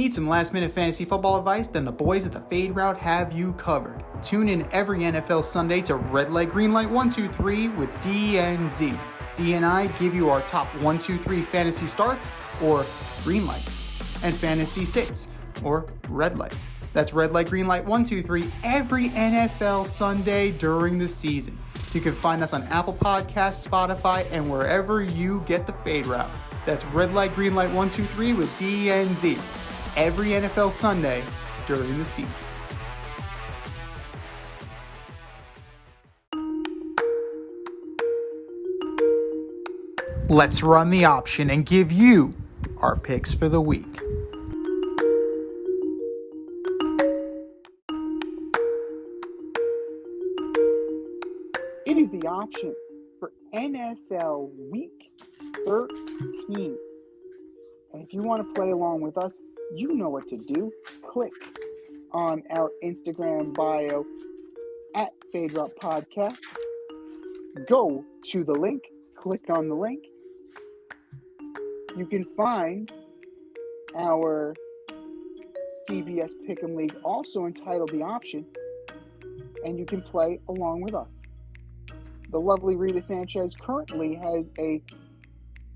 Need some last-minute fantasy football advice? Then the boys at the Fade Route have you covered. Tune in every NFL Sunday to Red Light, Green Light 123 with D and Z. D and I give you our top 1, 2, 3 fantasy starts, or green light, and fantasy sits, or red light. That's Red Light, Green Light 1, 2, 3 every NFL Sunday during the season. You can find us on Apple Podcasts, Spotify, and wherever you get the Fade Route. That's Red Light, Green Light 1, 2, 3 with D and Z. Every NFL Sunday during the season. Let's run the option and give you our picks for the week. It is the option for NFL Week 13. And if you want to play along with us, you know what to do. Click on our Instagram bio at Fade Route Podcast. Go to the link. Click on the link. You can find our CBS Pick'em League also entitled The Option, and you can play along with us. The lovely Rita Sanchez currently has a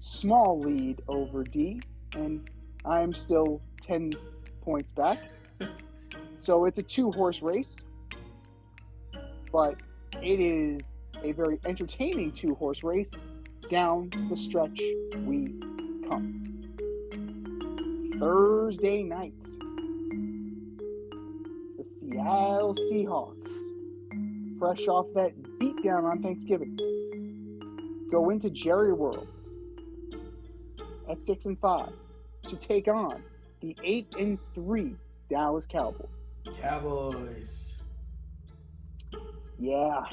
small lead over D, and I'm still 10 points back. So it's a 2-horse race, but it is a very entertaining 2-horse race. Down the stretch we come. Thursday night, the Seattle Seahawks, fresh off that beatdown on Thanksgiving, go into Jerry World at 6-5 to take on the 8-3 Dallas Cowboys. Cowboys. Yeah.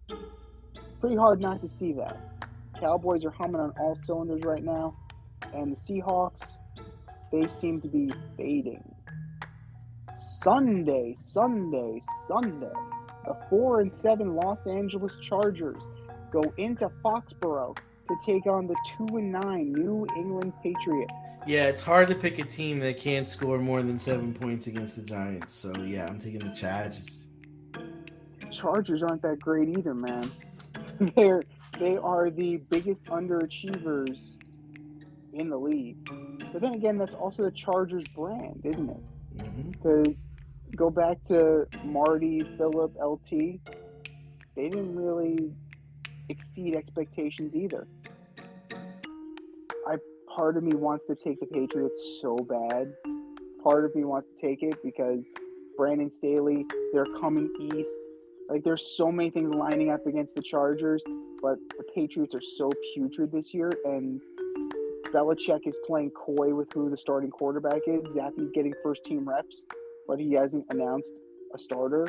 It's pretty hard not to see that. Cowboys are humming on all cylinders right now, and the Seahawks, they seem to be fading. Sunday. The 4-7 Los Angeles Chargers go into Foxborough to take on the 2-9 New England Patriots. Yeah, it's hard to pick a team that can't score more than 7 points against the Giants. So, yeah, I'm taking the Chargers. Chargers aren't that great either, man. They are the biggest underachievers in the league. But then again, that's also the Chargers brand, isn't it? Because go back to Marty, Phillip, LT, they didn't really exceed expectations either. Part of me wants to take the Patriots so bad. Part of me wants to take it because Brandon Staley, they're coming east. Like, there's so many things lining up against the Chargers, but the Patriots are so putrid this year, and Belichick is playing coy with who the starting quarterback is. Zappy's getting first-team reps, but he hasn't announced a starter.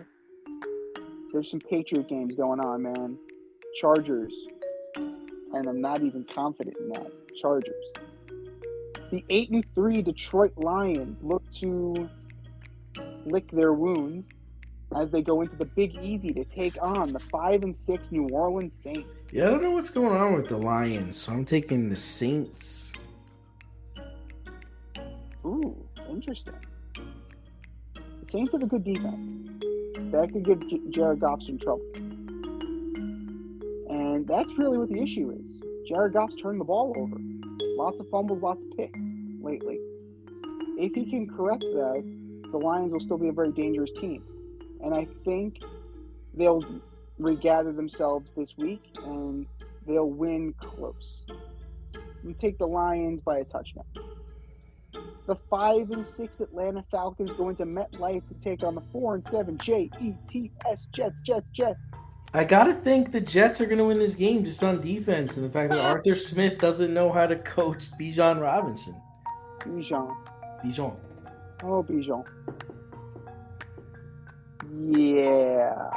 There's some Patriot games going on, man. Chargers, and I'm not even confident in that. Chargers. The 8-3 Detroit Lions look to lick their wounds as they go into the Big Easy to take on the 5-6 New Orleans Saints. Yeah, I don't know what's going on with the Lions, so I'm taking the Saints. Ooh, interesting. The Saints have a good defense. That could give Jared Goff some trouble. And that's really what the issue is. Jared Goff's turned the ball over. Lots of fumbles, lots of picks lately. If he can correct that, the Lions will still be a very dangerous team. And I think they'll regather themselves this week, and they'll win close. We take the Lions by a touchdown. The 5-6 Atlanta Falcons go into MetLife to take on the 4-7 Jets. I gotta think the Jets are gonna win this game just on defense, and the fact that Arthur Smith doesn't know how to coach Bijan Robinson. Bijan. Oh, Bijan. Yeah.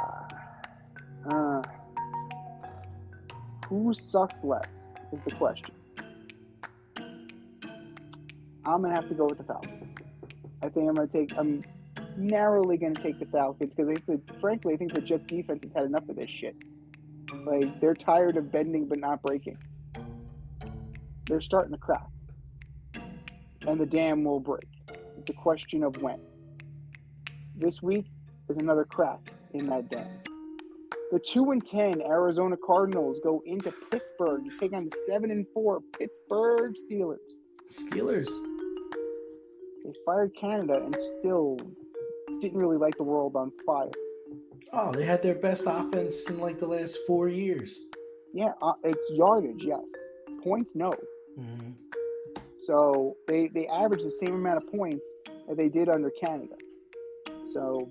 Who sucks less is the question. I'm going to have to go with the Falcons. I'm narrowly going to take the Falcons because I think the Jets defense has had enough of this shit. Like, they're tired of bending but not breaking. They're starting to crack. and the dam will break. It's a question of when. This week is another crack in that dam. The 2-10 Arizona Cardinals go into Pittsburgh to take on the 7-4 Pittsburgh Steelers. Steelers. They fired Canada and still didn't really light the world on fire. Oh, they had their best offense in like the last 4 years. Yeah, it's yardage, yes. Points, no. Mm-hmm. So they average the same amount of points that they did under Canada. So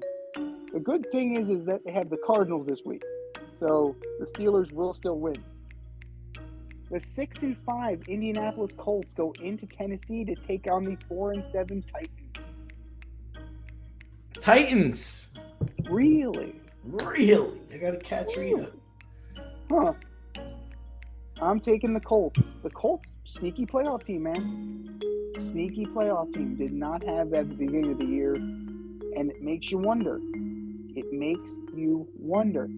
the good thing is that they have the Cardinals this week. So the Steelers will still win. The 6-5 Indianapolis Colts go into Tennessee to take on the 4-7 Titans. Titans. Really? Really? I got to catch Rita. Huh. I'm taking the Colts. The Colts, sneaky playoff team, man. Sneaky playoff team. Did not have that at the beginning of the year. And it makes you wonder. It makes you wonder.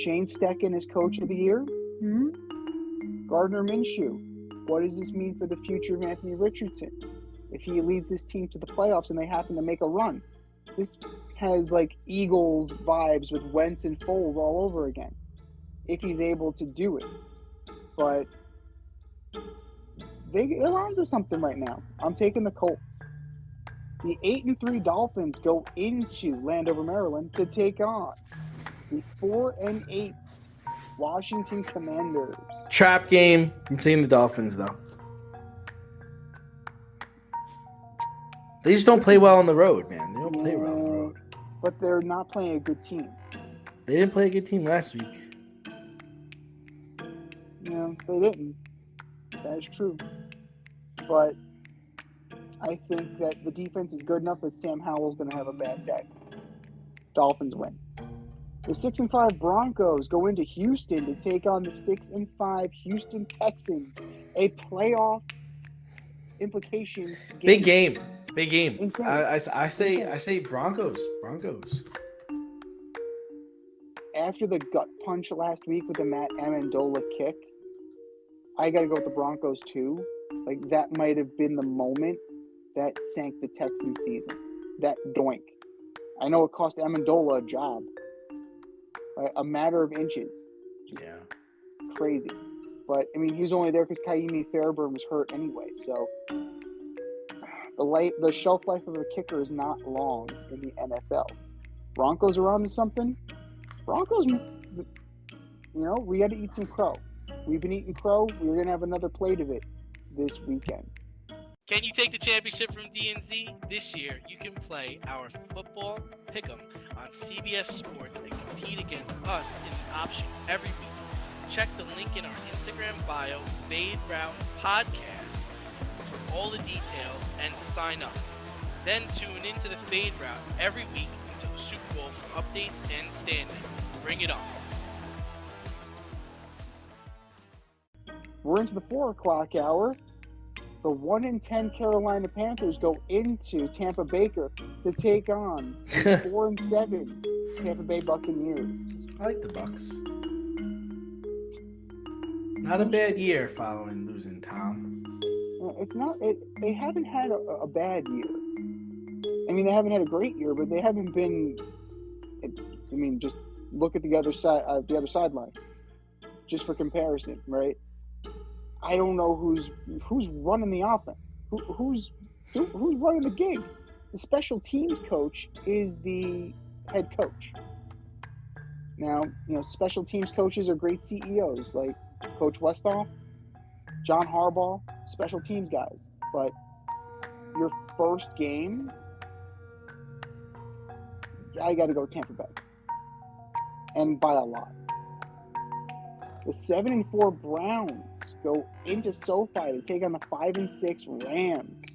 Shane Steichen is coach of the year. Gardner Minshew. What does this mean for the future of Anthony Richardson? If he leads this team to the playoffs and they happen to make a run. This has like Eagles vibes with Wentz and Foles all over again. If he's able to do it. But they're on to something right now. I'm taking the Colts. The 8-3 Dolphins go into Landover, Maryland to take on the 4-8 Washington Commanders. Trap game. I'm taking the Dolphins, though. They just don't play well on the road, man. They don't play well on the road. But they're not playing a good team. They didn't play a good team last week. No, they didn't. That is true. But I think that the defense is good enough that Sam Howell's going to have a bad day. Dolphins win. The 6-5 Broncos go into Houston to take on the 6-5 Houston Texans. A playoff implication game. Big game. Big game. Insane. I say Broncos. Broncos. After the gut punch last week with the Matt Amendola kick, I got to go with the Broncos too. Like, that might have been the moment that sank the Texans season. That doink. I know it cost Amendola a job. A matter of inches. Yeah. Crazy. But, I mean, he was only there because Kaimi Fairburn was hurt anyway. So, the shelf life of a kicker is not long in the NFL. Broncos are on to something. Broncos, we got to eat some crow. We've been eating crow. We're going to have another plate of it this weekend. Can you take the championship from DNZ? This year, you can play our football pick'em on CBS Sports and compete against us in the option every week. Check the link in our Instagram bio, Fade Route Podcast, for all the details and to sign up. Then tune into the Fade Route every week until the Super Bowl for updates and standings. Bring it on. We're into the 4 o'clock hour. The 1-10 Carolina Panthers go into Tampa Baker to take on the 4-7 Tampa Bay Buccaneers. I like the Bucs. Not a bad year following losing Tom. It's not. They haven't had a bad year. I mean, they haven't had a great year, but they haven't been. I mean, just look at the other side, the other sideline, just for comparison, right? I don't know who's running the offense. Who's running the gig? The special teams coach is the head coach. Now, special teams coaches are great CEOs, like Coach Westall, John Harbaugh, special teams guys. But your first game, I got to go Tampa Bay, and by a lot. The 7-4 Browns go into SoFi to take on the 5-6 Rams.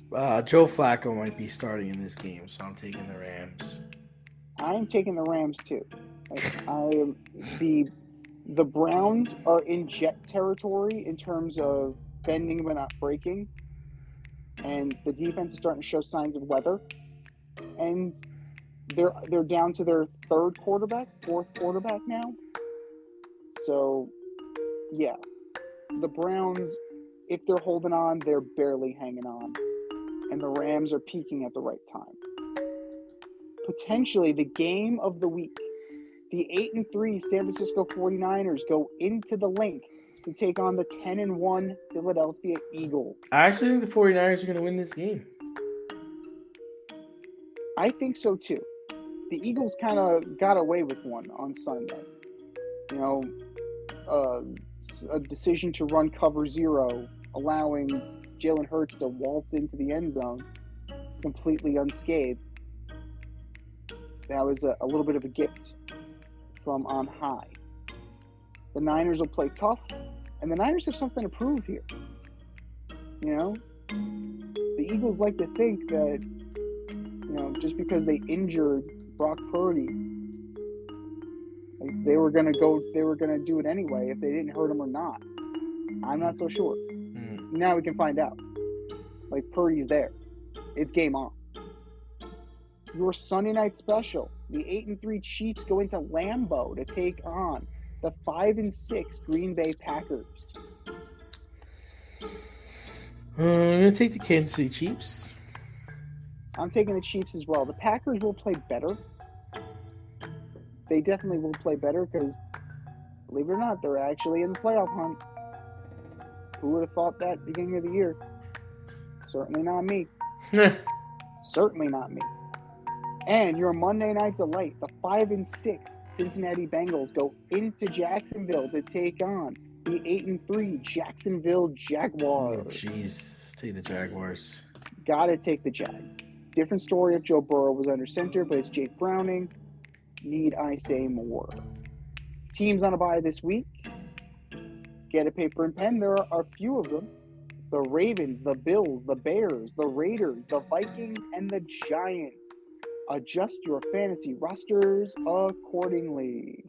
Joe Flacco might be starting in this game, so I'm taking the Rams. I'm taking the Rams too. The Browns are in jet territory in terms of bending but not breaking, and the defense is starting to show signs of weather. And they're down to their fourth quarterback now. So, yeah. The Browns, if they're holding on, they're barely hanging on. and the Rams are peaking at the right time. Potentially the game of the week. The 8-3 San Francisco 49ers go into the Link to take on the 10-1 Philadelphia Eagles. I actually think the 49ers are going to win this game. I think so too. The Eagles kind of got away with one on Sunday. You know, a decision to run cover 0, allowing Jalen Hurts to waltz into the end zone completely unscathed. That was a little bit of a gift from on high. The Niners will play tough, and the Niners have something to prove here. You know, the Eagles like to think that, you know, just because they injured Brock Purdy, like they were gonna do it anyway if they didn't hurt him or not. I'm not so sure. Now we can find out. Like, Purdy's there. It's game on. Your Sunday night special. The 8-3 Chiefs go into Lambeau to take on the 5-6 Green Bay Packers. I'm going to take the Kansas City Chiefs. I'm taking the Chiefs as well. The Packers will play better. They definitely will play better because, believe it or not, they're actually in the playoff hunt. Who would have thought that beginning of the year? Certainly not me. Certainly not me. And your Monday night delight, the 5-6 Cincinnati Bengals go into Jacksonville to take on the 8-3 Jacksonville Jaguars. Oh, jeez. Take the Jaguars. Gotta take the Jags. Different story if Joe Burrow was under center, but it's Jake Browning. Need I say more? Teams on a bye this week. Get a paper and pen. There are a few of them. The Ravens, the Bills, the Bears, the Raiders, the Vikings, and the Giants. Adjust your fantasy rosters accordingly.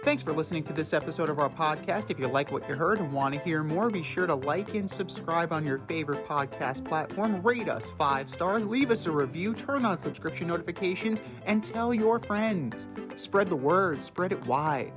Thanks for listening to this episode of our podcast. If you like what you heard and want to hear more, be sure to like and subscribe on your favorite podcast platform. Rate us 5 stars, leave us a review, turn on subscription notifications, and tell your friends. Spread the word, spread it wide.